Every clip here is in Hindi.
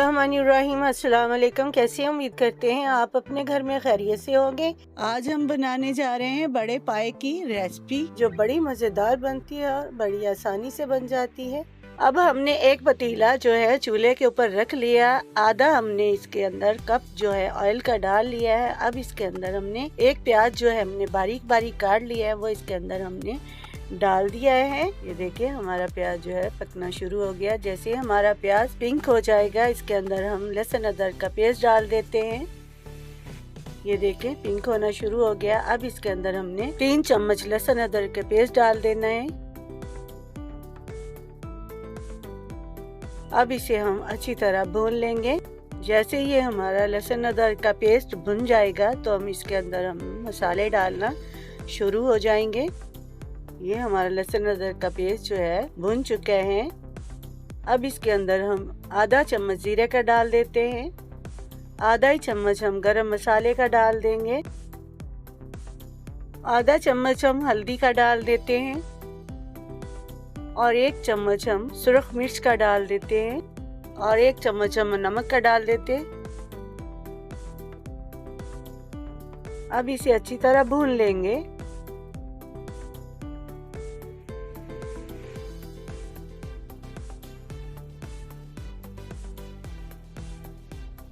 बिस्मिल्लाहिर्रहमानिर्रहीम। अस्सलाम वालेकुम। कैसे उम्मीद करते हैं आप अपने घर में खैरियत से होंगे। आज हम बनाने जा रहे हैं बड़े पाए की रेसिपी, जो बड़ी मज़ेदार बनती है और बड़ी आसानी से बन जाती है। अब हमने एक पतीला जो है चूल्हे के ऊपर रख लिया। आधा हमने इसके अंदर कप जो है ऑयल का डाल लिया है। अब इसके अंदर हमने एक प्याज जो है हमने बारीक बारीक काट लिया है, वो इसके अंदर हमने डाल दिया है। ये देखिए हमारा प्याज जो है पकना शुरू हो गया। जैसे हमारा प्याज पिंक हो जाएगा, इसके अंदर हम लहसुन अदरक का पेस्ट डाल देते हैं। ये देखिए पिंक होना शुरू हो गया। अब इसके अंदर हमने 3 चम्मच लहसुन अदरक का पेस्ट डाल देना है। अब इसे हम अच्छी तरह भून लेंगे। जैसे ये हमारा लहसुन अदरक का पेस्ट भुन जाएगा तो हम इसके अंदर हम मसाले डालना शुरू हो जाएंगे। ये हमारा लहसुन अदरक का पेस्ट जो है भुन चुका है। अब इसके अंदर हम आधा चम्मच जीरे का डाल देते हैं। आधा ही चम्मच हम गरम मसाले का डाल देंगे। आधा चम्मच हम हल्दी का डाल देते हैं और 1 चम्मच हम सुरख मिर्च का डाल देते हैं और 1 चम्मच हम नमक का डाल देते हैं। अब इसे अच्छी तरह भून लेंगे।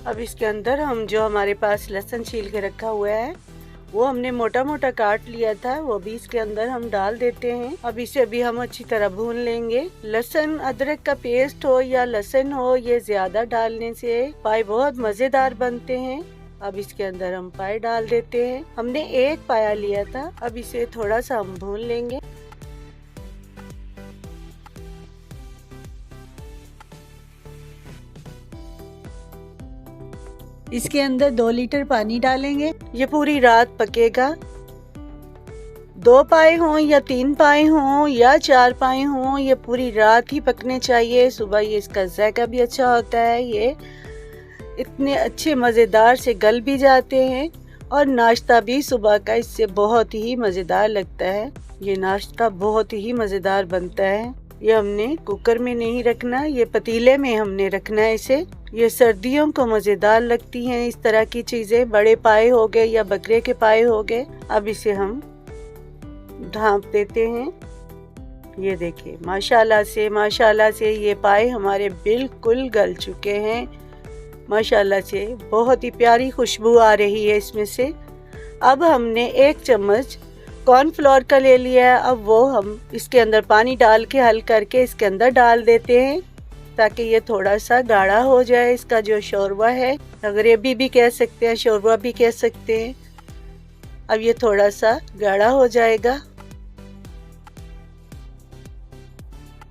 अब इसके अंदर हम जो हमारे पास लहसुन छील के रखा हुआ है वो हमने मोटा मोटा काट लिया था, वो भी इसके अंदर हम डाल देते हैं। अब इसे भी हम अच्छी तरह भून लेंगे। लहसुन अदरक का पेस्ट हो या लहसुन हो, ये ज्यादा डालने से पाए बहुत मजेदार बनते हैं। अब इसके अंदर हम पाए डाल देते हैं। हमने 1 पाया लिया था। अब इसे थोड़ा सा हम भून लेंगे। इसके अंदर 2 लीटर पानी डालेंगे। ये पूरी रात पकेगा। 2 पाए हों या 3 पाए हों या 4 पाए हों, ये पूरी रात ही पकने चाहिए। सुबह ये इसका जायका भी अच्छा होता है। ये इतने अच्छे मज़ेदार से गल भी जाते हैं और नाश्ता भी सुबह का इससे बहुत ही मज़ेदार लगता है। ये नाश्ता बहुत ही मज़ेदार बनता है। ये हमने कुकर में नहीं रखना, ये पतीले में हमने रखना है इसे। ये सर्दियों को मज़ेदार लगती हैं इस तरह की चीज़ें। बड़े पाए हो गए या बकरे के पाए हो गए। अब इसे हम ढाँप देते हैं। ये देखिए माशाल्लाह से ये पाए हमारे बिल्कुल गल चुके हैं। माशाल्लाह से बहुत ही प्यारी खुशबू आ रही है इसमें से। अब हमने 1 चम्मच कॉर्नफ्लोर का ले लिया है। अब वो हम इसके अंदर पानी डाल के हल करके इसके अंदर डाल देते हैं ताकि ये थोड़ा सा गाढ़ा हो जाए। इसका जो शोरबा है, ग्रेवी भी कह सकते हैं, शोरबा भी कह सकते हैं। अब ये थोड़ा सा गाढ़ा हो जाएगा।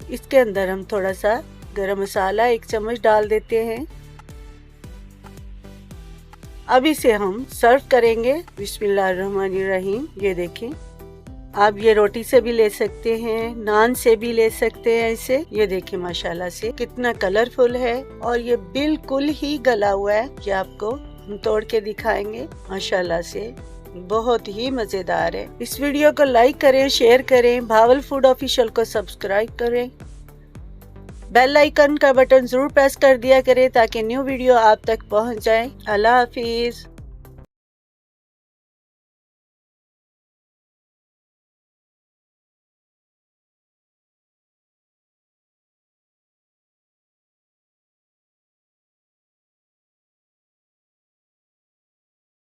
इसके अंदर हम थोड़ा सा गरम मसाला 1 चम्मच डाल देते हैं। अब इसे हम सर्व करेंगे। बिस्मिल्लाहिर्रहमानिर्रहीम। ये देखें, आप ये रोटी से भी ले सकते हैं, नान से भी ले सकते हैं इसे। ये देखिए माशाल्लाह से कितना कलरफुल है और ये बिल्कुल ही गला हुआ है। ये आपको हम तोड़ के दिखाएंगे। माशाल्लाह से बहुत ही मजेदार है। इस वीडियो को लाइक करें, शेयर करें, भावल फूड ऑफिशियल को सब्सक्राइब करें। बेल आइकन का बटन जरूर प्रेस कर दिया करें ताकि न्यू वीडियो आप तक पहुंच जाए। अल्लाह हाफिज।